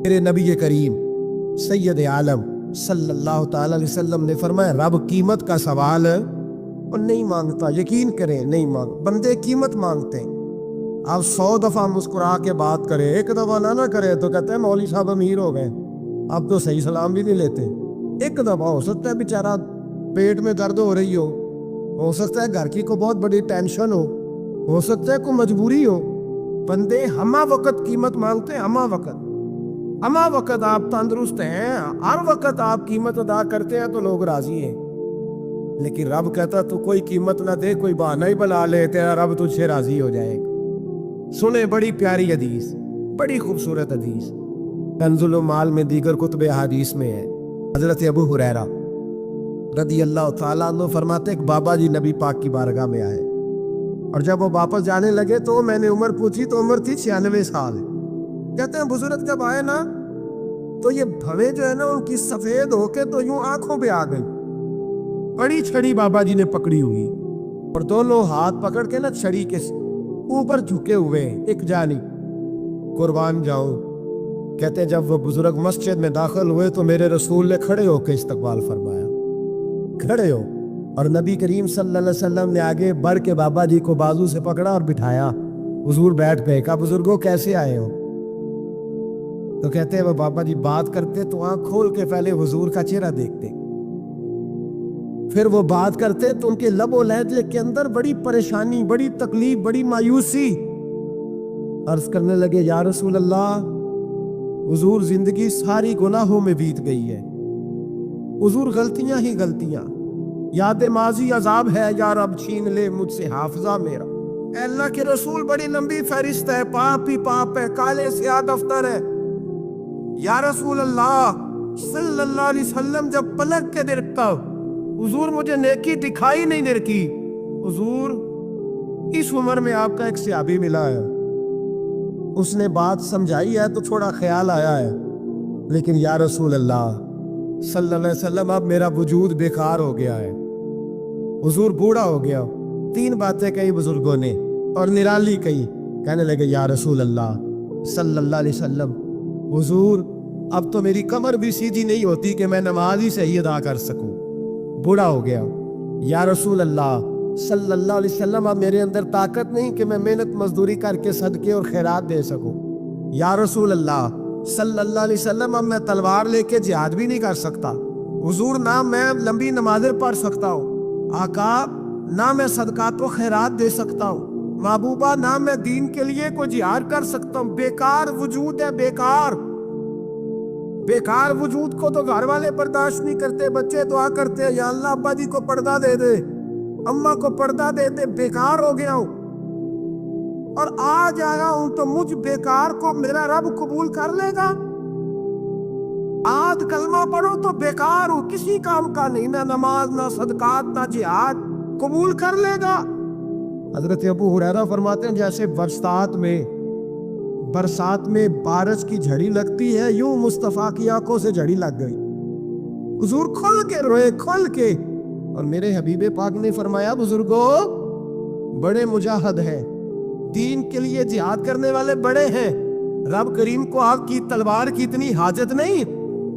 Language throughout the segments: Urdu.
میرے نبی کریم سید عالم صلی اللہ تعالی علیہ وسلم نے فرمایا رب قیمت کا سوال اور نہیں مانگتا، یقین کریں نہیں مانگ، بندے قیمت مانگتے ہیں۔ آپ 100 دفعہ مسکرا کے بات کریں، ایک دفعہ نہ کرے تو کہتے ہیں مولوی صاحب امیر ہو گئے، اب تو صحیح سلام بھی نہیں لیتے۔ ایک دفعہ ہو سکتا ہے بیچارہ پیٹ میں درد ہو رہی ہو سکتا ہے گھر کی کوئی بہت بڑی ٹینشن ہو سکتا ہے کوئی مجبوری ہو، بندے ہمہ وقت قیمت مانگتے ہیں، ہمہ وقت آپ تندرست ہیں، ہر وقت آپ قیمت ادا کرتے ہیں تو لوگ راضی ہیں۔ لیکن رب کہتا تو کوئی قیمت نہ دے، کوئی بہانہ ہی بنا لے، تیرا رب تجھ سے راضی ہو جائے گا۔ سنیں بڑی پیاری حدیث، بڑی خوبصورت حدیث، کنز المال میں دیگر کتب احادیث میں ہے۔ حضرت ابو ہریرہ رضی اللہ تعالیٰ عنہ فرماتے ایک بابا جی نبی پاک کی بارگاہ میں آئے، اور جب وہ واپس جانے لگے تو میں نے عمر پوچھی تو عمر تھی 96 سال۔ کہتے ہیں بزرگ جب آئے نا تو یہ بھویں جو ہے نا ان کی سفید ہو کے تو یوں آنکھوں پہ آ گئی، بڑی چھڑی بابا جی نے پکڑی ہوئی اور دونوں ہاتھ پکڑ کے نا چھڑی کے اوپر جھکے ہوئے ایک جانب، قربان جاؤں۔ کہتے ہیں جب وہ بزرگ مسجد میں داخل ہوئے تو میرے رسول نے کھڑے ہو کے استقبال فرمایا، کھڑے ہو، اور نبی کریم صلی اللہ علیہ وسلم نے آگے بڑھ کے بابا جی کو بازو سے پکڑا اور بٹھایا۔ حضور بیٹھ گئے، کہا بزرگوں کیسے آئے ہو؟ تو کہتے ہیں وہ بابا جی بات کرتے تو آنکھ کھول کے پہلے حضور کا چہرہ دیکھتے، پھر وہ بات کرتے تو ان کے لب و لہجے کے اندر بڑی پریشانی، بڑی تکلیف، بڑی مایوسی۔ عرض کرنے لگے یا رسول اللہ، حضور زندگی ساری گناہوں میں بیت گئی ہے، حضور غلطیاں ہی غلطیاں، یاد ماضی عذاب ہے، یا رب چھین لے مجھ سے حافظہ میرا۔ اے اللہ کے رسول بڑی لمبی فہرست ہے، پاپ ہی پاپ ہے، کالے سیاہ دفتر ہے۔ یا رسول اللہ صلی اللہ علیہ وسلم جب پلک کے دیکھتا حضور مجھے نیکی دکھائی نہیں دیتی۔ حضور اس عمر میں آپ کا ایک صحابی ملا ہے، اس نے بات سمجھائی ہے تو تھوڑا خیال آیا ہے، لیکن یا رسول اللہ صلی اللہ علیہ وسلم اب میرا وجود بیکار ہو گیا ہے، حضور بوڑھا ہو گیا۔ 3 باتیں کہی بزرگوں نے اور نرالی کہی، کہنے لگے یا رسول اللہ صلی اللہ علیہ وسلم، حضور اب تو میری کمر بھی سیدھی نہیں ہوتی کہ میں نماز ہی صحیح ادا کر سکوں، بوڑھا ہو گیا۔ یا رسول اللہ صلی اللہ علیہ وسلم اب میرے اندر طاقت نہیں کہ میں محنت مزدوری کر کے صدقے اور خیرات دے سکوں۔ یا رسول اللہ صلی اللہ علیہ وسلم اب میں تلوار لے کے جہاد بھی نہیں کر سکتا، حضور نہ میں لمبی نمازیں پڑھ سکتا ہوں، آقا نہ میں صدقات و خیرات دے سکتا ہوں، محبوبہ نہ میں دین کے لیے کوئی جہاد کر سکتا ہوں، بیکار وجود ہے، بیکار وجود کو تو گھر والے برداشت نہیں کرتے، بچے دعا کرتے ہیں یا اللہ ابا جی کو پردہ دے دے، اماں کو پردہ دے دے، بیکار ہو گیا ہوں اور آج آیا ہوں تو مجھ بیکار کو میرا رب قبول کر لے گا؟ آج کلمہ پڑھو تو بیکار ہو، کسی کام کا نہیں، نہ نماز نہ صدقات نہ جہاد، قبول کر لے گا؟ حضرت ابو ہریرہ فرماتے ہیں جیسے برسات میں بارش کی جھڑی لگتی ہے، یوں مصطفیٰ کی آنکھوں سے جھڑی لگ گئی، حضور کھل کے روئے، کھل کے، اور میرے حبیب پاک نے فرمایا بزرگوں بڑے مجاہد ہیں، دین کے لیے جہاد کرنے والے بڑے ہیں، رب کریم کو آپ کی تلوار کی اتنی حاجت نہیں،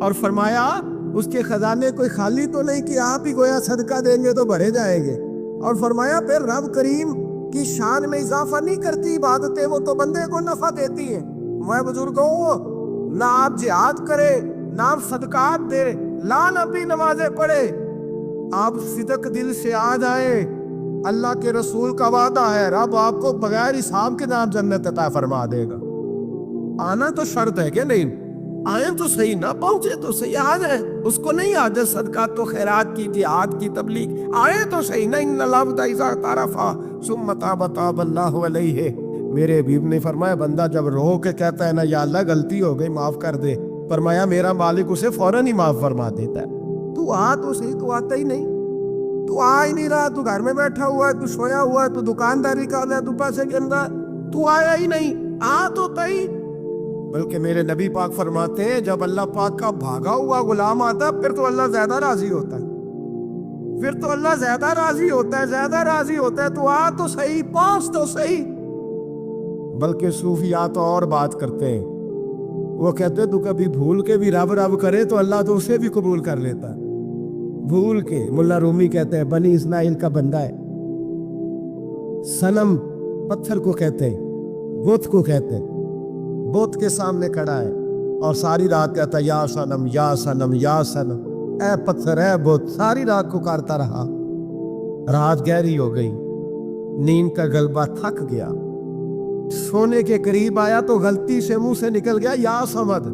اور فرمایا اس کے خزانے کوئی خالی تو نہیں کہ آپ ہی گویا صدقہ دیں گے تو بھرے جائیں گے، اور فرمایا پھر رب کریم کی شان میں اضافہ نہیں کرتی عبادتیں، وہ تو بندے کو نفع دیتی ہیں۔ میں بزرگوں نہ آپ جہاد کرے، نہ آپ صدقات دے، نہ بھی نمازیں پڑھے، آپ صدق دل سے آ جائیں، اللہ کے رسول کا وعدہ ہے رب آپ کو بغیر حساب کے نام جنت عطا فرما دے گا۔ آنا تو شرط ہے کہ نہیں، آئیں تو صحیح، نہ پہنچے تو صحیح، آ جائیں، اس کو نہیں عادت صدقات و خیرات کی، جہاد کی، تبلیغ، آئے تو صحیح، نہ ان العبد اذا اعترف ثم تاب اللہ علیہ۔ میرے حبیب نے فرمایا بندہ جب رو کے کہتا ہے نا یا اللہ غلطی ہو گئی معاف کر دے، فرمایا میرا مالک اسے فوراً ہی معاف فرما دیتا ہے۔ تو آ تو صحیح، تو آتا ہی نہیں، تو آ ہی نہیں رہا، تو گھر میں بیٹھا ہوا ہے، تو سویا ہوا ہے، تو دکانداری کا ہے، تو پیسے کے اندر، تو آیا ہی نہیں، آ تو تئی۔ بلکہ میرے نبی پاک فرماتے ہیں جب اللہ پاک کا بھاگا ہوا غلام آتا ہے پھر تو اللہ زیادہ راضی ہوتا ہے، پھر تو اللہ زیادہ راضی ہوتا ہے، زیادہ راضی ہوتا ہے، تو آ تو صحیح، پہنچ تو صحیح۔ بلکہ صوفیات اور بات کرتے ہیں، وہ کہتے تو کبھی بھول کے بھی رب رب کرے تو اللہ تو اسے بھی قبول کر لیتا ہے. بھول کے. ملا رومی کہتے ہیں بنی اسماعیل کا بندہ ہے. صنم پتھر کو کہتے ہیں, بت کو کہتے ہیں. بت کے سامنے کھڑا ہے اور ساری رات کہتا ہے یا صنم یا صنم یا صنم, اے پتھر اے بت. ساری رات پکارتا رہا. رات گہری ہو گئی, نیند کا غلبہ تھک گیا, سونے کے قریب آیا تو غلطی سے منہ سے نکل گیا یا صمد.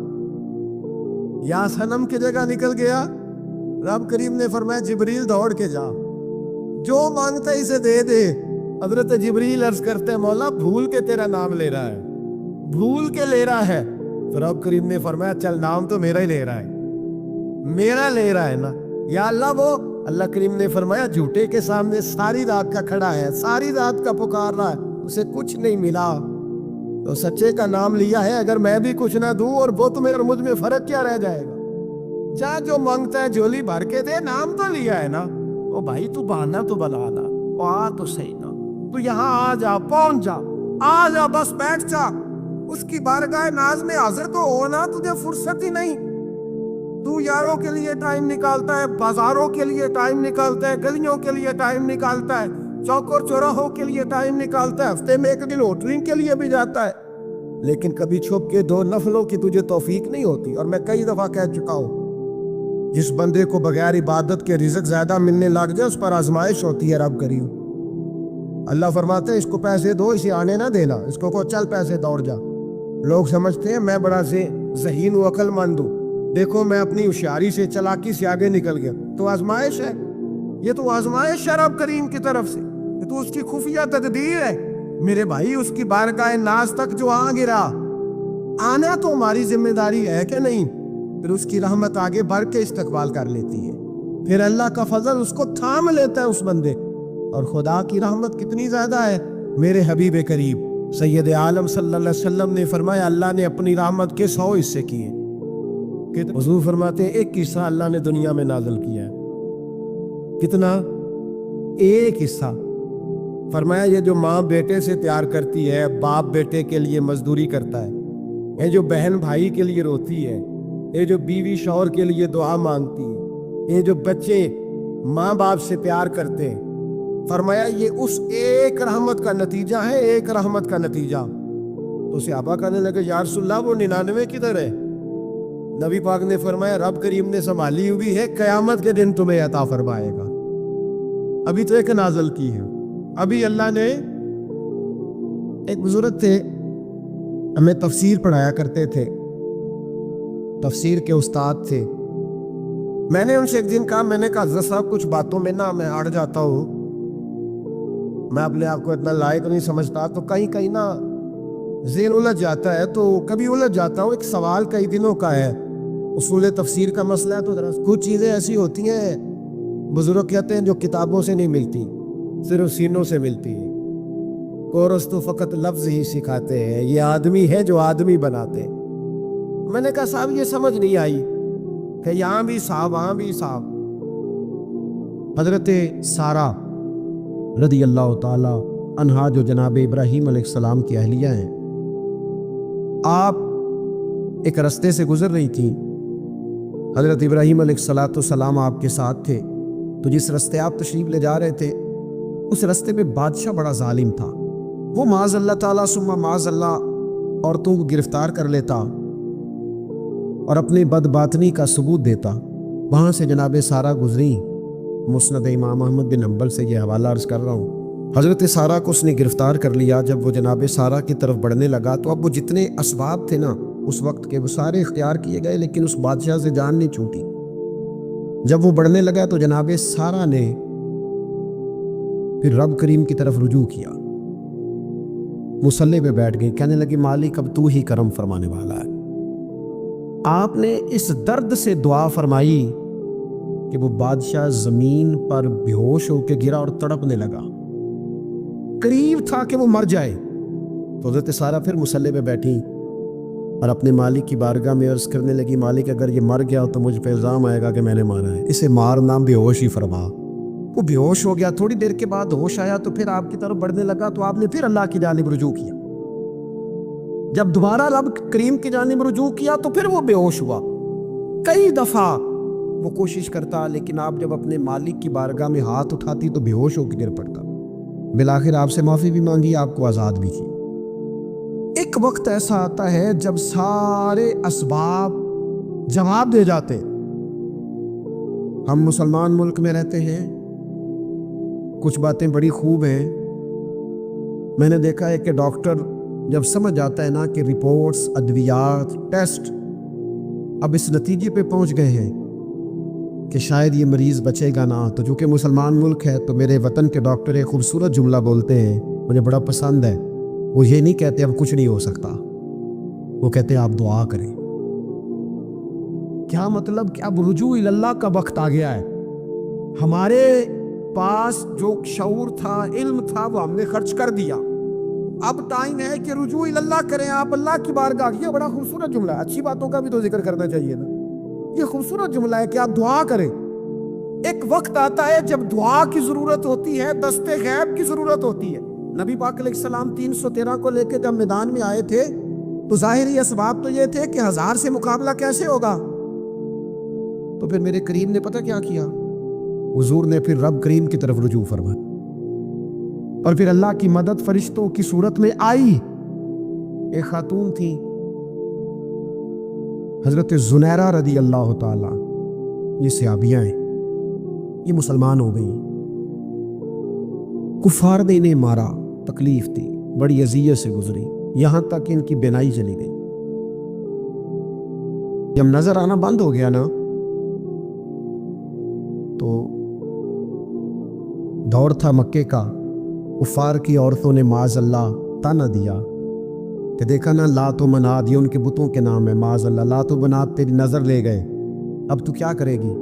یا صنم کی جگہ نکل گیا. رب کریم نے فرمایا جبریل دوڑ کے جا, جو مانگتا ہے اسے دے دے. حضرت جبریل عرض کرتے ہیں مولا بھول کے تیرا نام لے رہا ہے, بھول کے لے رہا ہے. تو رب کریم نے فرمایا چل نام تو میرا ہی لے رہا ہے, میرا لے رہا ہے نا. یا اللہ وہ اللہ کریم نے فرمایا جھوٹے کے سامنے ساری رات کا کھڑا ہے, ساری رات کا پکار رہا ہے, اسے کچھ نہیں ملا تو سچے کا نام لیا ہے. اگر میں بھی کچھ نہ دوں اور بت میں اور مجھ میں فرق کیا رہ جائے گا. جا جو مانگتا ہے جھولی بھر کے دے, نام تو لیا ہے نا. او بھائی تو بہانا تو بنا لا, آ تو صحیح نا, تو یہاں آ جا, پہنچ جا, آ جا, بس بیٹھ جا. اس کی بارگاہ ناز میں حاضر تو ہونا, تجھے فرصت ہی نہیں. تو یاروں کے لیے ٹائم نکالتا ہے, بازاروں کے لیے ٹائم نکالتا ہے, گلیوں کے لیے ٹائم نکالتا ہے, چوک اور چوراہوں کے لیے ٹائم نکالتا ہے, ہفتے میں ایک دن ہوٹلنگ کے لیے بھی جاتا ہے. لیکن کبھی چھپ کے 2 نفلوں کی تجھے توفیق نہیں ہوتی. اور میں کئی دفعہ کہہ چکا ہوں, جس بندے کو بغیر عبادت کے رزق زیادہ ملنے لگ جائے اس پر آزمائش ہوتی ہے. رب کریم اللہ فرماتے ہیں اس کو پیسے دو, اسے آنے نہ دینا. اس کو کہو چل پیسے دوڑ جا. لوگ سمجھتے ہیں میں بڑا سے ذہین و عقل مند ہوں, دیکھو میں اپنی ہوشیاری سے چلاکی سے آگے نکل گیا. تو آزمائش ہے, یہ تو آزمائش ہے رب کریم کی طرف سے, یہ تو اس کی خفیہ تدبیر ہے. میرے بھائی اس کی بارگاہ ناز تک جو آ گرا, آنا تو ہماری ذمہ داری ہے کہ نہیں. پھر اس کی رحمت آگے بڑھ کے استقبال کر لیتی ہے, پھر اللہ کا فضل اس کو تھام لیتا ہے اس بندے. اور خدا کی رحمت کتنی زیادہ ہے. میرے حبیب کریم سید عالم صلی اللہ علیہ وسلم نے فرمایا اللہ نے اپنی رحمت کے 100 حصے کیے. حضور فرماتے ہیں ایک حصہ اللہ نے دنیا میں نازل کیا ہے. کتنا؟ ایک حصہ. فرمایا یہ جو ماں بیٹے سے پیار کرتی ہے, باپ بیٹے کے لیے مزدوری کرتا ہے, یہ جو بہن بھائی کے لیے روتی ہے, یہ جو بیوی شوہر کے لیے دعا مانگتی ہے, یہ جو بچے ماں باپ سے پیار کرتے ہیں, فرمایا یہ اس ایک رحمت کا نتیجہ ہے, ایک رحمت کا نتیجہ. تو صحابہ کہنے لگے یا رسول اللہ وہ 99 کدھر ہے؟ نبی پاک نے فرمایا رب کریم نے سنبھالی ہوئی ہے, قیامت کے دن تمہیں عطا فرمائے گا. ابھی تو ایک نازل کی ہے. ابھی اللہ نے, ایک بزرگ تھے ہمیں تفسیر پڑھایا کرتے تھے, تفسیر کے استاد تھے. میں نے ان سے ایک دن کہا, میں نے کہا حضرت صاحب کچھ باتوں میں نا میں اڑ جاتا ہوں, میں اپنے آپ کو اتنا لائق نہیں سمجھتا, تو کہیں کہیں نا ذہن الجھ جاتا ہے, تو کبھی الجھ جاتا ہوں. ایک سوال کئی دنوں کا ہے, اصول تفسیر کا مسئلہ ہے. تو کچھ چیزیں ایسی ہوتی ہیں بزرگ کہتے ہیں جو کتابوں سے نہیں ملتی, صرف سینوں سے ملتی ہیں. کورس تو فقط لفظ ہی سکھاتے ہیں, یہ آدمی ہے جو آدمی بناتے. میں نے کہا صاحب یہ سمجھ نہیں آئی کہ یہاں بھی صاحب وہاں بھی صاحب. حضرت سارہ رضی اللہ تعالی عنہا جو جناب ابراہیم علیہ السلام کی اہلیہ ہیں, آپ ایک رستے سے گزر رہی تھیں. حضرت ابراہیم علیہ السلام آپ کے ساتھ تھے. تو جس رستے آپ تشریف لے جا رہے تھے اس رستے میں بادشاہ بڑا ظالم تھا. وہ معاذ اللہ تعالیٰ ثم معاذ اللہ عورتوں کو گرفتار کر لیتا اور اپنی بد باطنی کا ثبوت دیتا. وہاں سے جناب سارہ گزری. مسند امام احمد بن حنبل سے یہ حوالہ عرض کر رہا ہوں. حضرت سارہ کو اس نے گرفتار کر لیا. جب وہ جناب سارہ کی طرف بڑھنے لگا تو اب وہ جتنے اسباب تھے نا اس وقت کے وہ سارے اختیار کیے گئے, لیکن اس بادشاہ سے جان نہیں چھوٹی. جب وہ بڑھنے لگا تو جناب سارہ نے پھر رب کریم کی طرف رجوع کیا, مصلی پہ بیٹھ گئی, کہنے لگی مالک اب تو ہی کرم فرمانے والا ہے. آپ نے اس درد سے دعا فرمائی کہ وہ بادشاہ زمین پر بے ہوش ہو کے گرا اور تڑپنے لگا, قریب تھا کہ وہ مر جائے. تو حضرت سارہ پھر مصلی پہ بیٹھی اور اپنے مالک کی بارگاہ میں عرض کرنے لگی مالک اگر یہ مر گیا تو مجھ پہ الزام آئے گا کہ میں نے مارا ہے, اسے مارنا بے ہوش ہی فرما. وہ بے ہوش ہو گیا. تھوڑی دیر کے بعد ہوش آیا تو پھر آپ کی طرف بڑھنے لگا. تو آپ نے پھر اللہ کی جانب رجوع کیا. جب دوبارہ رب کریم کی جانب رجوع کیا تو پھر وہ بے ہوش ہوا. کئی دفعہ وہ کوشش کرتا, لیکن آپ جب اپنے مالک کی بارگاہ میں ہاتھ اٹھاتی تو بے ہوش ہو کے گر پڑتا. بالآخر آپ سے معافی بھی مانگی, آپ کو آزاد بھی کی. ایک وقت ایسا آتا ہے جب سارے اسباب جواب دے جاتے. ہم مسلمان ملک میں رہتے ہیں, کچھ باتیں بڑی خوب ہیں. میں نے دیکھا ہے کہ ڈاکٹر جب سمجھ جاتا ہے نا کہ رپورٹس, ادویات, ٹیسٹ اب اس نتیجے پہ پہنچ گئے ہیں کہ شاید یہ مریض بچے گا نہ, تو چونکہ مسلمان ملک ہے تو میرے وطن کے ڈاکٹر ایک خوبصورت جملہ بولتے ہیں, مجھے بڑا پسند ہے. وہ یہ نہیں کہتے اب کچھ نہیں ہو سکتا, وہ کہتے آپ دعا کریں. کیا مطلب کہ اب رجوع اللہ کا وقت آ گیا ہے. ہمارے پاس جو شعور تھا, علم تھا, وہ ہم نے خرچ کر دیا. اب ٹائم ہے کہ رجوع اللہ کریں, آپ اللہ کی بارگاہ. یہ بڑا خوبصورت جملہ ہے, اچھی باتوں کا بھی تو ذکر کرنا چاہیے نا. یہ خوبصورت جملہ ہے کہ آپ دعا کریں. ایک وقت آتا ہے جب دعا کی ضرورت ہوتی ہے, دست غیب کی ضرورت ہوتی ہے. نبی پاک علیہ السلام 313 کو لے کے جب میدان میں آئے تھے تو ظاہری اسباب تو یہ تھے کہ 1000 سے مقابلہ کیسے ہوگا. تو پھر میرے کریم نے پتہ کیا کیا, حضور نے پھر رب کریم کی طرف رجوع فرمایا, اور پھر اللہ کی مدد فرشتوں کی صورت میں آئی. ایک خاتون تھی حضرت زنیرہ رضی اللہ تعالی, یہ صحابیہ ہیں, یہ مسلمان ہو گئی. کفار نے انہیں مارا, تکلیف تھی, بڑی اذیت سے گزری, یہاں تک ان کی بینائی چلی گئی. جب نظر آنا بند ہو گیا نا تو دور تھا مکے کا, کفار کی عورتوں نے معاذ اللہ تانا دیا کہ دیکھا نا لات و منات, یہ ان کے بتوں کے نام ہے, معاذ اللہ لات و منات تیری نظر لے گئے, اب تو کیا کرے گی.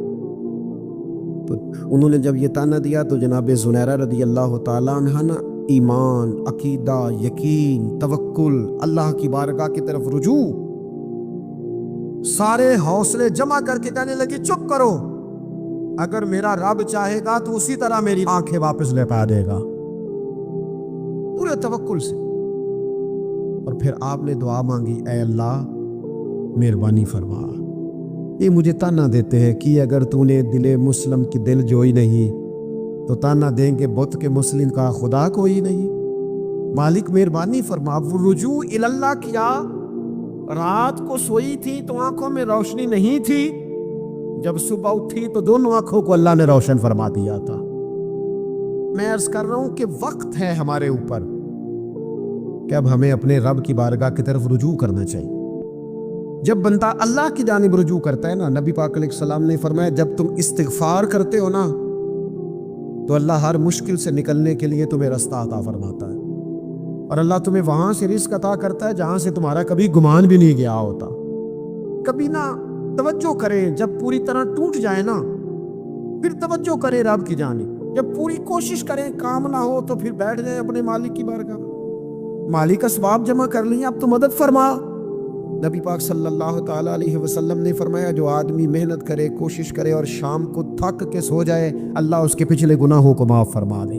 تو انہوں نے جب یہ تانا دیا تو جناب زنیرہ رضی اللہ تعالیٰ عنہ نا ایمان, عقیدہ, یقین, توکل, اللہ کی بارگاہ کی طرف رجوع, سارے حوصلے جمع کر کے کہنے لگی چپ کرو, اگر میرا رب چاہے گا تو اسی طرح میری آنکھیں واپس لے پا دے گا, پورے توکل سے. اور پھر آپ نے دعا مانگی, اے اللہ مہربانی فرما, یہ مجھے تانا دیتے ہیں کہ اگر تو نے دل مسلم کی دل جوئی نہیں تو تانا دیں گے بت کے مسلم کا خدا کوئی نہیں. مالک مہربانی فرما. وہ رجوع اللہ کیا, رات کو سوئی تھی تو آنکھوں میں روشنی نہیں تھی, جب صبح اٹھی تو دونوں آنکھوں کو اللہ نے روشن فرما دیا تھا. میں عرض کر رہا ہوں کہ وقت ہے ہمارے اوپر کہ اب ہمیں اپنے رب کی بارگاہ کی طرف رجوع کرنا چاہیے. جب بندہ اللہ کی جانب رجوع کرتا ہے نا, نبی پاک علیہ السلام نے فرمایا جب تم استغفار کرتے ہو نا تو اللہ ہر مشکل سے نکلنے کے لیے تمہیں رستہ عطا فرماتا ہے, اور اللہ تمہیں وہاں سے رزق عطا کرتا ہے جہاں سے تمہارا کبھی گمان بھی نہیں گیا ہوتا. کبھی نہ توجہ کریں, جب پوری طرح ٹوٹ جائے نا پھر توجہ کریں رب کی جانب. جب پوری کوشش کریں کام نہ ہو تو پھر بیٹھ جائیں اپنے مالک کی بارگاہ میں, مالک اسباب جمع کر لیں, اب تو مدد فرما. نبی پاک صلی اللہ تعالیٰ علیہ وسلم نے فرمایا جو آدمی محنت کرے, کوشش کرے اور شام کو تھک کے سو جائے, اللہ اس کے پچھلے گناہوں کو معاف فرما دے.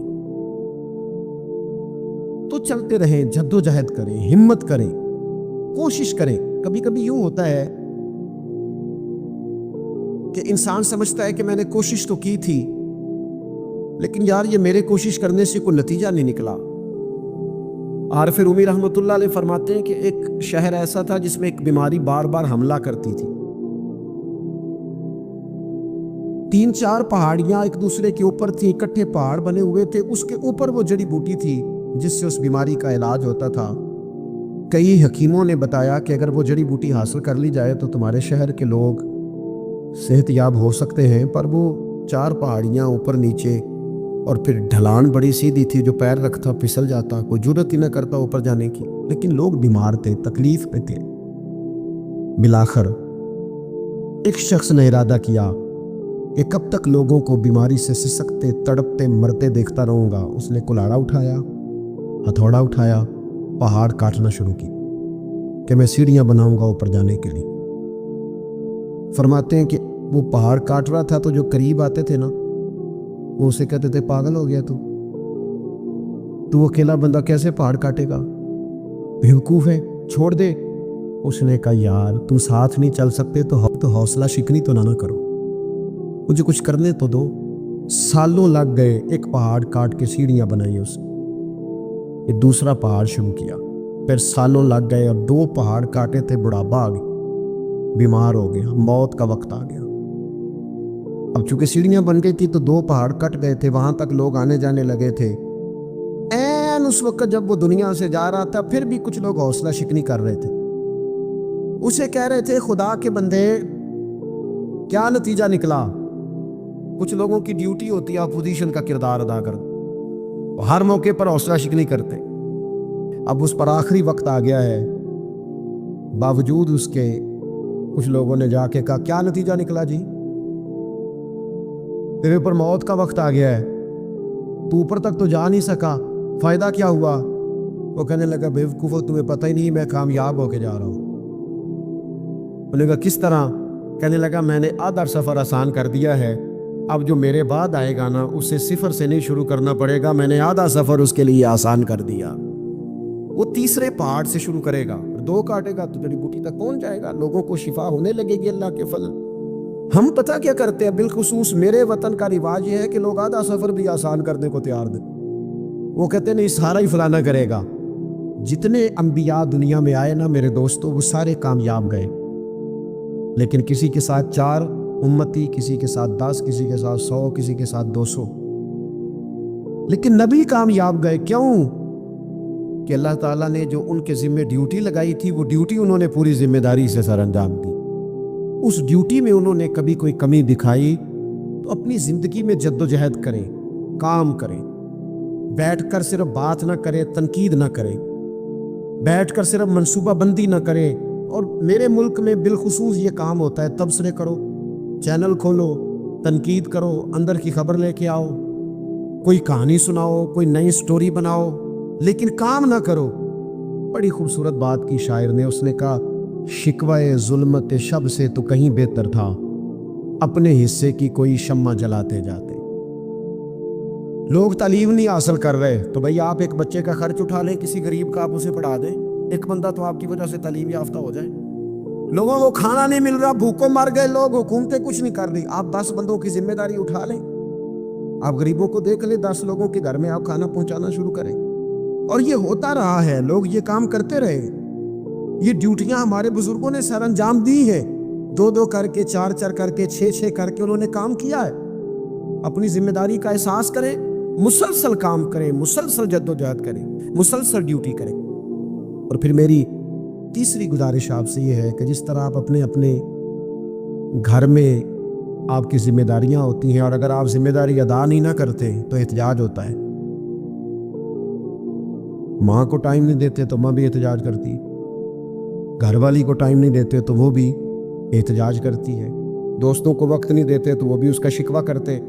تو چلتے رہیں, جدوجہد کریں, ہمت کریں, کوشش کریں. کبھی کبھی یوں ہوتا ہے کہ انسان سمجھتا ہے کہ میں نے کوشش تو کی تھی لیکن یار یہ میرے کوشش کرنے سے کوئی نتیجہ نہیں نکلا. عارف رومی رحمۃ اللہ علیہ فرماتے ہیں کہ ایک شہر ایسا تھا جس میں ایک بیماری بار بار حملہ کرتی تھی. 3-4 پہاڑیاں ایک دوسرے کے اوپر تھیں, اکٹھے پہاڑ بنے ہوئے تھے, اس کے اوپر وہ جڑی بوٹی تھی جس سے اس بیماری کا علاج ہوتا تھا. کئی حکیموں نے بتایا کہ اگر وہ جڑی بوٹی حاصل کر لی جائے تو تمہارے شہر کے لوگ صحت یاب ہو سکتے ہیں. پر وہ 4 پہاڑیاں اوپر نیچے, اور پھر ڈھلان بڑی سیدھی تھی, جو پیر رکھتا پھسل جاتا, کوئی جرت ہی نہ کرتا اوپر جانے کی. لیکن لوگ بیمار تھے, تکلیف پہ تھے. بالآخر ایک شخص نے ارادہ کیا کہ کب تک لوگوں کو بیماری سے سسکتے, تڑپتے, مرتے دیکھتا رہوں گا. اس نے کلاڑا اٹھایا, ہتھوڑا اٹھایا, پہاڑ کاٹنا شروع کی کہ میں سیڑھیاں بناؤں گا اوپر جانے کے لیے. فرماتے ہیں کہ وہ پہاڑ کاٹ رہا تھا تو جو قریب آتے تھے نا وہ اسے کہتے تھے پاگل ہو گیا تو اکیلا بندہ کیسے پہاڑ کاٹے گا, بیوقوف ہے, چھوڑ دے. اس نے کہا یار تم ساتھ نہیں چل سکتے تو حوصلہ شکنی تو نہ کرو, مجھے کچھ کرنے تو دو. سالوں لگ گئے, ایک پہاڑ کاٹ کے سیڑھیاں بنائی اس نے, یہ دوسرا پہاڑ شروع کیا. پھر سالوں لگ گئے اور 2 پہاڑ کاٹے تھے, بڑھاپا آ گیا, بیمار ہو گیا, موت کا وقت آ گیا. اب چونکہ سیڑھیاں بن گئی تھی تو 2 پہاڑ کٹ گئے تھے, وہاں تک لوگ آنے جانے لگے تھے. این اس وقت جب وہ دنیا سے جا رہا تھا پھر بھی کچھ لوگ حوصلہ شکنی کر رہے تھے. اسے کہہ رہے تھے خدا کے بندے کیا نتیجہ نکلا. کچھ لوگوں کی ڈیوٹی ہوتی ہے اپوزیشن کا کردار ادا کر, ہر موقع پر حوصلہ شکنی کرتے. اب اس پر آخری وقت آ گیا ہے, باوجود اس کے کچھ لوگوں نے جا کے کہا کیا نتیجہ نکلا جی, تیرے اوپر موت کا وقت آ گیا ہے, تو اوپر تک تو جا نہیں سکا, فائدہ کیا ہوا. وہ کہنے لگا بیوقوفو تمہیں پتہ ہی نہیں میں کامیاب ہو کے جا رہا ہوں. انہوں نے کہا کس طرح. کہنے لگا میں نے آدھا سفر آسان کر دیا ہے, اب جو میرے بعد آئے گا نا اسے صفر سے نہیں شروع کرنا پڑے گا, میں نے آدھا سفر اس کے لیے آسان کر دیا. وہ تیسرے پہاڑ سے شروع کرے گا, 2 کاٹے گا تو جڑی بوٹی تک پہنچ جائے گا, لوگوں کو شفا ہونے لگے گی اللہ کے فضل. ہم پتہ کیا کرتے ہیں, بالخصوص میرے وطن کا رواج یہ ہے کہ لوگ آدھا سفر بھی آسان کرنے کو تیار دیں. وہ کہتے ہیں نہیں سارا ہی فلانا کرے گا. جتنے انبیاء دنیا میں آئے نا میرے دوستو وہ سارے کامیاب گئے, لیکن کسی کے ساتھ 4 امتی, کسی کے ساتھ 10, کسی کے ساتھ 100, کسی کے ساتھ 200, لیکن نبی کامیاب گئے. کیوں؟ کہ اللہ تعالیٰ نے جو ان کے ذمہ ڈیوٹی لگائی تھی وہ ڈیوٹی انہوں نے پوری ذمہ داری سے سر انجام دی. اس ڈیوٹی میں انہوں نے کبھی کوئی کمی دکھائی تو اپنی زندگی میں جدوجہد کریں, کام کریں, بیٹھ کر صرف بات نہ کرے, تنقید نہ کرے, بیٹھ کر صرف منصوبہ بندی نہ کرے. اور میرے ملک میں بالخصوص یہ کام ہوتا ہے, تبصرے کرو, چینل کھولو, تنقید کرو, اندر کی خبر لے کے آؤ, کوئی کہانی سناؤ, کوئی نئی سٹوری بناؤ, لیکن کام نہ کرو. بڑی خوبصورت بات کی شاعر نے, اس نے کہا شکوہ ظلمت شب سے تو کہیں بہتر تھا, اپنے حصے کی کوئی شمع جلاتے جاتے. لوگ تعلیم نہیں حاصل کر رہے تو بھئی آپ ایک بچے کا خرچ اٹھا لیں, کسی غریب کا آپ اسے پڑھا دیں, ایک بندہ تو آپ کی وجہ سے تعلیم یافتہ ہو جائے. لوگوں کو کھانا نہیں مل رہا, بھوکوں مر گئے لوگ, حکومتیں کچھ نہیں کر رہی, آپ 10 بندوں کی ذمہ داری اٹھا لیں, آپ غریبوں کو دیکھ لیں, 10 لوگوں کے گھر میں آپ کھانا پہنچانا شروع کریں. اور یہ ہوتا رہا ہے, لوگ یہ کام کرتے رہے, یہ ڈیوٹیاں ہمارے بزرگوں نے سر انجام دی ہیں, 2 کر کے, 4 کر کے, 6 کر کے انہوں نے کام کیا ہے. اپنی ذمہ داری کا احساس کریں, مسلسل کام کریں, مسلسل جدوجہد کریں, مسلسل ڈیوٹی کریں. اور پھر میری تیسری گزارش آپ سے یہ ہے کہ جس طرح آپ اپنے گھر میں آپ کی ذمہ داریاں ہوتی ہیں, اور اگر آپ ذمہ داری ادا نہیں نہ کرتے تو احتجاج ہوتا ہے. ماں کو ٹائم نہیں دیتے تو ماں بھی احتجاج کرتی, گھر والی کو ٹائم نہیں دیتے تو وہ بھی احتجاج کرتی ہے, دوستوں کو وقت نہیں دیتے تو وہ بھی اس کا شکوہ کرتے.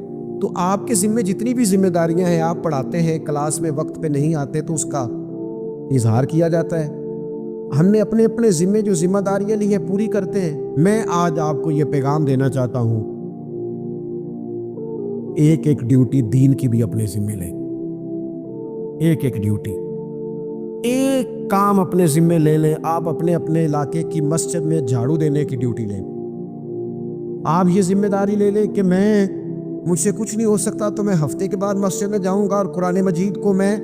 تو آپ کے ذمہ جتنی بھی ذمہ داریاں ہیں, آپ پڑھاتے ہیں, کلاس میں وقت پہ نہیں آتے تو اس کا اظہار کیا جاتا ہے. ہم نے اپنے ذمہ جو ذمہ داریاں لی ہیں پوری کرتے ہیں. میں آج آپ کو یہ پیغام دینا چاہتا ہوں, ایک ڈیوٹی دین کی بھی اپنے ذمہ لیں, ایک ڈیوٹی, ایک کام اپنے ذمہ لے لیں. آپ اپنے علاقے کی مسجد میں جھاڑو دینے کی ڈیوٹی لیں. آپ یہ ذمہ داری لے لیں کہ مجھ سے کچھ نہیں ہو سکتا تو میں ہفتے کے بعد مسجد میں جاؤں گا اور قرآن مجید کو میں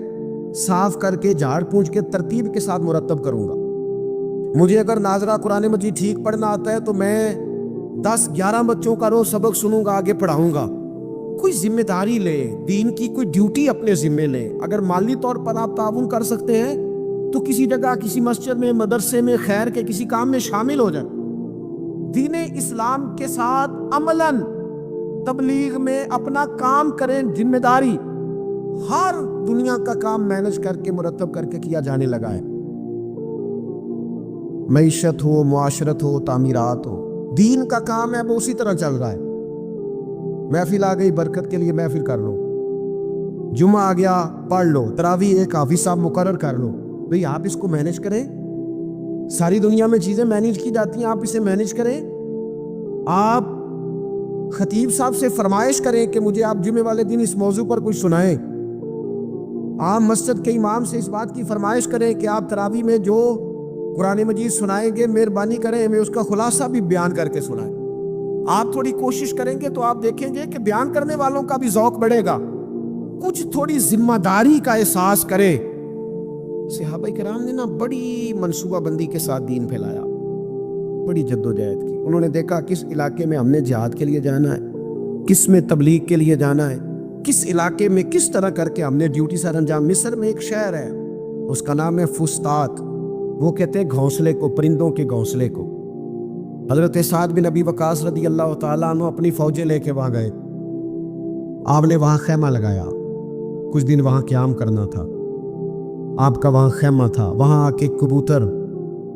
صاف کر کے, جھاڑ پونچھ کے, ترتیب کے ساتھ مرتب کروں گا. مجھے اگر ناظرہ قرآن مجید ٹھیک پڑھنا آتا ہے تو میں 10-11 بچوں کا روز سبق سنوں گا, آگے پڑھاؤں گا. کوئی ذمہ داری لے, دین کی کوئی ڈیوٹی اپنے ذمہ لے. اگر مالی طور پر آپ تعاون کر سکتے ہیں تو کسی جگہ, کسی مسجد میں, مدرسے میں, خیر کے کسی کام میں شامل ہو جائیں. دین اسلام کے ساتھ عملاً تبلیغ میں اپنا کام کریں. ذمہ داری ہر دنیا کا کام مینج کر کے, مرتب کر کے کیا جانے لگا ہے. معیشت ہو, معاشرت ہو, تعمیرات ہو, دین کا کام ہے وہ اسی طرح چل رہا ہے. محفل آ گئی, برکت کے لیے محفل کر لو, جمعہ آ گیا پڑھ لو, تراویح ایک حافظ صاحب مقرر کر لو. بھئی آپ اس کو مینج کریں. ساری دنیا میں چیزیں مینج کی جاتی ہیں, آپ اسے مینج کریں. آپ خطیب صاحب سے فرمائش کریں کہ مجھے آپ جمعے والے دن اس موضوع پر کچھ سنائیں. آپ مسجد کے امام سے اس بات کی فرمائش کریں کہ آپ تراویح میں جو قرآن مجید سنائیں گے، مہربانی کریں ہمیں اس کا خلاصہ بھی بیان کر کے سنائیں. آپ تھوڑی کوشش کریں گے تو آپ دیکھیں گے کہ بیان کرنے والوں کا بھی ذوق بڑھے گا. کچھ تھوڑی ذمہ داری کا احساس کرے. صحابہ کرام نے نا بڑی منصوبہ بندی کے ساتھ دین پھیلایا، بڑی جدوجہد کی. انہوں نے دیکھا کس علاقے میں ہم نے جہاد کے لیے جانا ہے، کس میں تبلیغ کے لیے جانا ہے، کس علاقے میں کس طرح کر کے ہم نے ڈیوٹی سر انجام. مصر میں ایک شہر ہے، اس کا نام ہے فسطاط. وہ کہتے ہیں گھونسلے کو، پرندوں کے گھونسلے کو. حضرت سعد بن ابی وقاص رضی اللہ تعالیٰ عنہ اپنی فوجیں لے کے وہاں گئے. آپ نے وہاں خیمہ لگایا، کچھ دن وہاں قیام کرنا تھا. آپ کا وہاں خیمہ تھا. وہاں آ کے کبوتر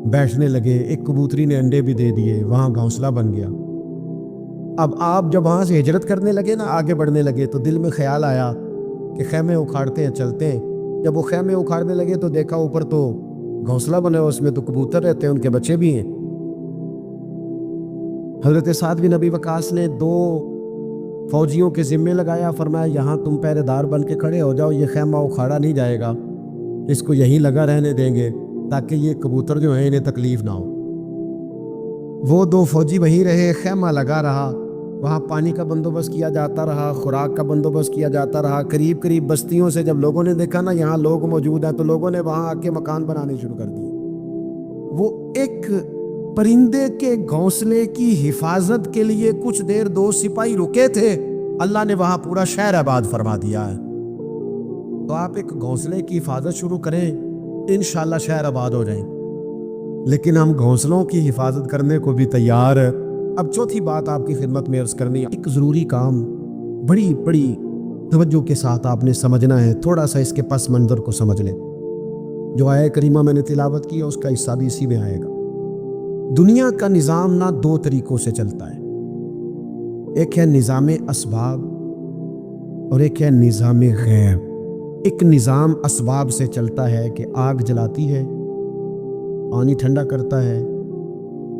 بیٹھنے لگے. ایک کبوتری نے انڈے بھی دے دیے، وہاں گھونسلہ بن گیا. اب آپ جب وہاں سے ہجرت کرنے لگے نا، آگے بڑھنے لگے، تو دل میں خیال آیا کہ خیمے اکھاڑتے ہیں، چلتے ہیں. جب وہ خیمے اکھاڑنے لگے تو دیکھا اوپر تو گھونسلہ بنا ہے، اس میں تو کبوتر رہتے ہیں، ان کے بچے بھی ہیں. حضرت سعد بن ابی وقاص نے 2 فوجیوں کے ذمے لگایا. فرمایا یہاں تم پہرے دار بن کے کھڑے ہو جاؤ، یہ خیمہ اکھاڑا نہیں جائے گا، اس کو یہیں لگا رہنے دیں گے تاکہ یہ کبوتر جو ہیں انہیں تکلیف نہ ہو. وہ 2 فوجی وہیں رہے، خیمہ لگا رہا. وہاں پانی کا بندوبست کیا جاتا رہا، خوراک کا بندوبست کیا جاتا رہا. قریب قریب بستیوں سے جب لوگوں نے دیکھا نا یہاں لوگ موجود ہیں، تو لوگوں نے وہاں آ کے مکان بنانے شروع کر دیے. وہ ایک پرندے کے گھونسلے کی حفاظت کے لیے کچھ دیر 2 سپاہی رکے تھے، اللہ نے وہاں پورا شہر آباد فرما دیا ہے. تو آپ ایک گھونسلے کی حفاظت شروع کریں، انشاءاللہ شہر آباد ہو جائیں. لیکن ہم گھونسلوں کی حفاظت کرنے کو بھی تیار ہے. اب چوتھی بات آپ کی خدمت میں عرض کرنی ہے. ایک ضروری کام بڑی بڑی توجہ کے ساتھ آپ نے سمجھنا ہے. تھوڑا سا اس کے پس منظر کو سمجھ لیں. جو آیت کریمہ میں نے تلاوت کی ہے اس کا حصہ بھی اسی میں آئے گا. دنیا کا نظام نہ 2 طریقوں سے چلتا ہے. ایک ہے نظام اسباب اور ایک ہے نظام غیب. ایک نظام اسباب سے چلتا ہے کہ آگ جلاتی ہے، پانی ٹھنڈا کرتا ہے،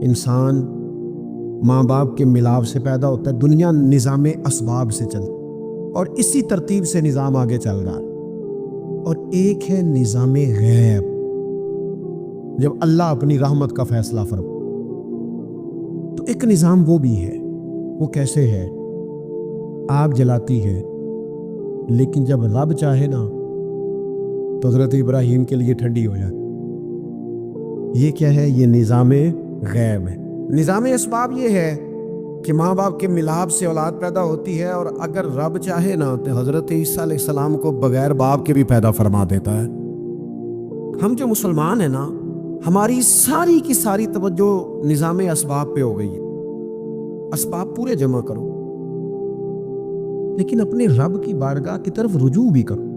انسان ماں باپ کے ملاپ سے پیدا ہوتا ہے. دنیا نظام اسباب سے چلتی اور اسی ترتیب سے نظام آگے چل رہا ہے. اور ایک ہے نظام غیب، جب اللہ اپنی رحمت کا فیصلہ فرمائے. تو ایک نظام وہ بھی ہے. وہ کیسے ہے؟ آگ جلاتی ہے، لیکن جب رب چاہے نا تو حضرت ابراہیم کے لیے ٹھنڈی ہو جاتی. یہ کیا ہے؟ یہ نظام غیب ہے. نظام اسباب یہ ہے کہ ماں باپ کے ملاپ سے اولاد پیدا ہوتی ہے، اور اگر رب چاہے نا تو حضرت عیسیٰ علیہ السلام کو بغیر باپ کے بھی پیدا فرما دیتا ہے. ہم جو مسلمان ہیں نا، ہماری ساری کی ساری توجہ نظام اسباب پہ ہو گئی ہے. اسباب پورے جمع کرو، لیکن اپنے رب کی بارگاہ کی طرف رجوع بھی کرو.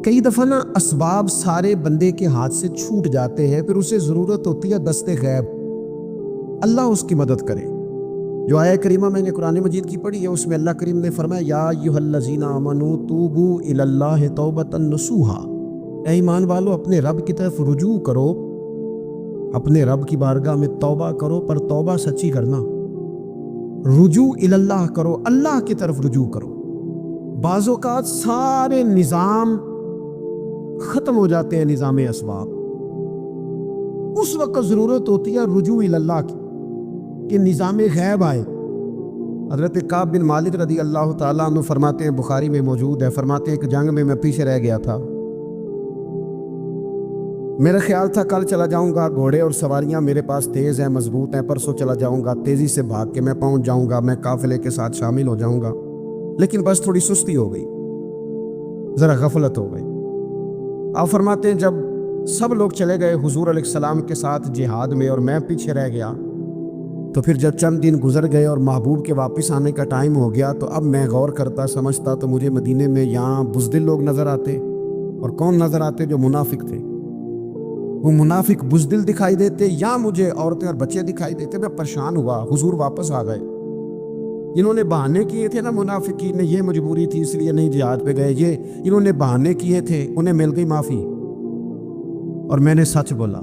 کئی دفعہ نا اسباب سارے بندے کے ہاتھ سے چھوٹ جاتے ہیں، پھر اسے ضرورت ہوتی ہے دست غیب، اللہ اس کی مدد کرے. جو آیہ کریمہ میں نے قرآن مجید کی پڑھی ہے اس میں اللہ کریم نے فرمایا یا ایھا الذین آمنوا توبوا الی اللہ توبۃ نصوحا. اے ایمان والو اپنے رب کی طرف رجوع کرو، اپنے رب کی بارگاہ میں توبہ کرو، پر توبہ سچی کرنا. رجوع الی اللہ کرو، اللہ کی طرف رجوع کرو. بعض اوقات سارے نظام ختم ہو جاتے ہیں، نظام اسباب، اس وقت ضرورت ہوتی ہے رجوع الی اللہ کی کہ نظام غیب آئے. حضرت کعب بن مالک رضی اللہ تعالیٰ عنہ فرماتے ہیں، بخاری میں موجود ہے، فرماتے ہیں کہ جنگ میں پیچھے رہ گیا تھا. میرا خیال تھا کل چلا جاؤں گا، گھوڑے اور سواریاں میرے پاس تیز ہیں، مضبوط ہیں، پرسوں چلا جاؤں گا، تیزی سے بھاگ کے میں پہنچ جاؤں گا، میں قافلے کے ساتھ شامل ہو جاؤں گا. لیکن بس تھوڑی سستی ہو گئی، ذرا غفلت ہو گئی. آپ فرماتے ہیں جب سب لوگ چلے گئے حضور علیہ السلام کے ساتھ جہاد میں اور میں پیچھے رہ گیا، تو پھر جب چند دن گزر گئے اور محبوب کے واپس آنے کا ٹائم ہو گیا، تو اب میں غور کرتا سمجھتا تو مجھے مدینے میں یہاں بزدل لوگ نظر آتے. اور کون نظر آتے؟ جو منافق تھے. وہ منافق بزدل دکھائی دیتے، یا مجھے عورتیں اور بچے دکھائی دیتے. میں پریشان ہوا. حضور واپس آ گئے. جنہوں نے بہانے کیے تھے نا منافقین نے، یہ مجبوری تھی اس لیے نہیں جہاد پہ گئے، یہ انہوں نے بہانے کیے تھے، انہیں مل گئی معافی. اور میں نے سچ بولا،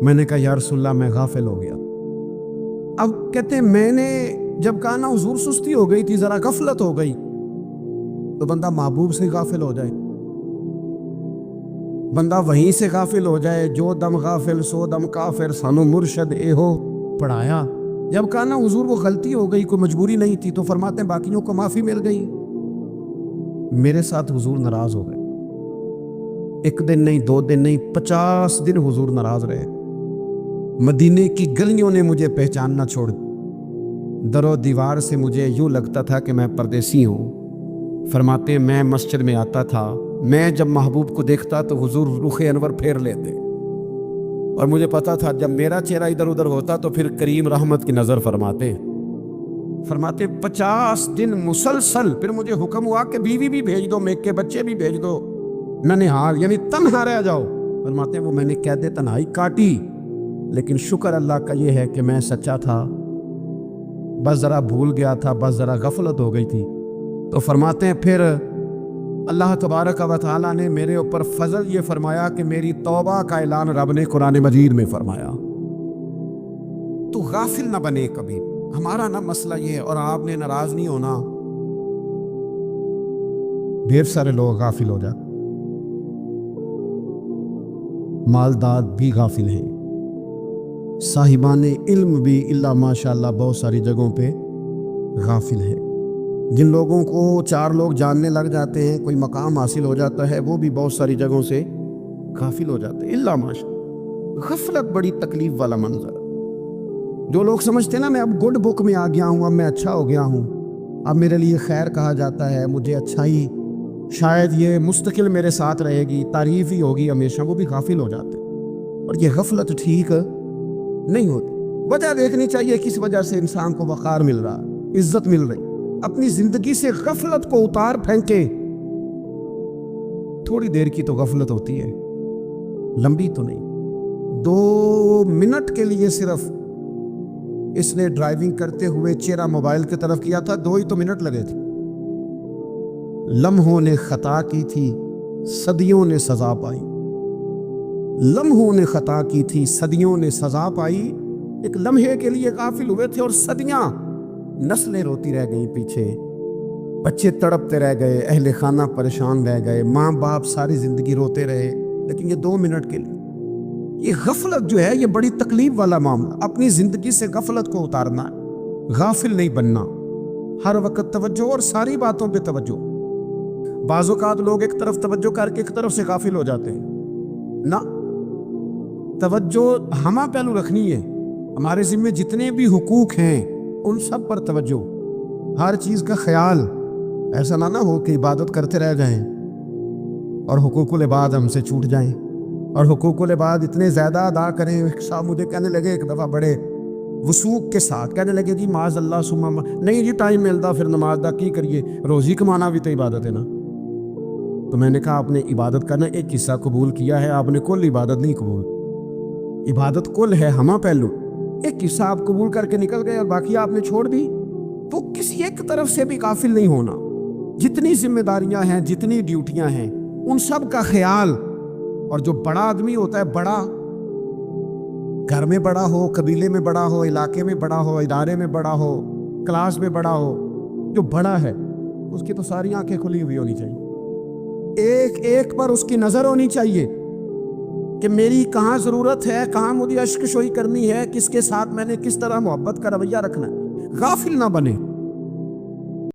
میں نے کہا یا رسول اللہ میں غافل ہو گیا. اب کہتے ہیں میں نے جب کہا نا حضور سستی ہو گئی تھی، ذرا غفلت ہو گئی. تو بندہ محبوب سے غافل ہو جائے. بندہ وہیں سے غافل ہو جائے. جو دم غافل سو دم کافر, سانو مرشد اے ہو پڑھایا. جب کہا نا حضور وہ غلطی ہو گئی, کوئی مجبوری نہیں تھی, تو فرماتے ہیں باقیوں کو معافی مل گئی. میرے ساتھ حضور ناراض ہو گئے. ایک دن نہیں, 2 دن نہیں, 50 دن حضور ناراض رہے. مدینے کی گلیوں نے مجھے پہچاننا چھوڑ دی. در و دیوار سے مجھے یوں لگتا تھا کہ میں پردیسی ہوں. فرماتے ہیں میں مسجد میں آتا تھا, میں جب محبوب کو دیکھتا تو حضور رخ انور پھیر لیتے, اور مجھے پتا تھا جب میرا چہرہ ادھر ادھر ہوتا تو پھر کریم رحمت کی نظر فرماتے. 50 دن مسلسل. پھر مجھے حکم ہوا کہ بیوی بھی بھیج دو, میک کے بچے بھی بھیج دو, ننھال یعنی تنہا رہ جاؤ. فرماتے ہیں وہ میں نے قید تنہائی کاٹی, لیکن شکر اللہ کا یہ ہے کہ میں سچا تھا, بس ذرا بھول گیا تھا, بس ذرا غفلت ہو گئی تھی. تو فرماتے ہیں پھر اللہ تبارک و تعالیٰ نے میرے اوپر فضل یہ فرمایا کہ میری توبہ کا اعلان رب نے قرآن مجید میں فرمایا. تو غافل نہ بنے کبھی. ہمارا نہ مسئلہ یہ ہے, اور آپ نے ناراض نہیں ہونا. ڈھیر سارے لوگ غافل ہو جاتے, مالدار بھی غافل ہیں, صاحبان علم بھی اللہ ماشاءاللہ بہت ساری جگہوں پہ غافل ہیں. جن لوگوں کو 4 لوگ جاننے لگ جاتے ہیں, کوئی مقام حاصل ہو جاتا ہے, وہ بھی بہت ساری جگہوں سے غافل ہو جاتے ہیں. اللہ ماشاءاللہ غفلت بڑی تکلیف والا منظر. جو لوگ سمجھتے ہیں نا میں اب گڈ بک میں آ گیا ہوں, اب میں اچھا ہو گیا ہوں, اب میرے لیے خیر کہا جاتا ہے, مجھے اچھائی شاید یہ مستقل میرے ساتھ رہے گی, تعریف ہی ہوگی ہمیشہ, وہ بھی غافل ہو جاتے ہیں. اور یہ غفلت ٹھیک نہیں ہوتی. وجہ دیکھنی چاہیے کس وجہ سے انسان کو وقار مل رہا, عزت مل رہی. اپنی زندگی سے غفلت کو اتار پھینکے. تھوڑی دیر کی تو غفلت ہوتی ہے, لمبی تو نہیں. 2 منٹ کے لیے صرف اس نے ڈرائیونگ کرتے ہوئے چہرہ موبائل کی طرف کیا تھا, 2 ہی تو منٹ لگے تھے. لمحوں نے خطا کی تھی, صدیوں نے سزا پائی. لمحوں نے خطا کی تھی, صدیوں نے سزا پائی. ایک لمحے کے لیے غافل ہوئے تھے, اور صدیاں, نسلیں روتی رہ گئیں پیچھے, بچے تڑپتے رہ گئے, اہل خانہ پریشان رہ گئے, ماں باپ ساری زندگی روتے رہے. لیکن یہ 2 منٹ کے لیے یہ غفلت جو ہے یہ بڑی تکلیف والا معاملہ. اپنی زندگی سے غفلت کو اتارنا ہے, غافل نہیں بننا. ہر وقت توجہ, اور ساری باتوں پہ توجہ. بعض اوقات لوگ ایک طرف توجہ کر کے ایک طرف سے غافل ہو جاتے ہیں. نہ, توجہ ہمیں پہلو رکھنی ہے. ہمارے ذمہ جتنے بھی حقوق ہیں ان سب پر توجہ, ہر چیز کا خیال. ایسا نہ ہو کہ عبادت کرتے رہ جائیں اور حقوق العباد ہم سے چھوٹ جائیں, اور حقوق العباد اتنے زیادہ ادا کریں. صاحب مجھے کہنے لگے ایک دفعہ بڑے وثوق کے ساتھ, کہنے لگے جی معاذ اللہ سما نہیں جی ٹائم ملتا پھر نماز دا کی کریے, روزی کمانا بھی تو عبادت ہے نا. تو میں نے کہا آپ نے عبادت کرنا ایک حصہ قبول کیا ہے, آپ نے کل عبادت نہیں قبول. عبادت کل ہے, ہمہ پہلو. ایک حصہ آپ قبول کر کے نکل گئے اور باقی آپ نے چھوڑ دی. تو کسی ایک طرف سے بھی غافل نہیں ہونا. جتنی ذمہ داریاں ہیں, جتنی ڈیوٹیاں ہیں, ان سب کا خیال. اور جو بڑا آدمی ہوتا ہے, بڑا گھر میں بڑا ہو, قبیلے میں بڑا ہو, علاقے میں بڑا ہو, ادارے میں بڑا ہو, کلاس میں بڑا ہو, جو بڑا ہے اس کی تو ساری آنکھیں کھلی ہوئی ہونی چاہیے. ایک ایک پر اس کی نظر ہونی چاہیے کہ میری کہاں ضرورت ہے, کہاں مجھے اشک شوئی کرنی ہے, کس کے ساتھ میں نے کس طرح محبت کا رویہ رکھنا ہے. غافل نہ بنے.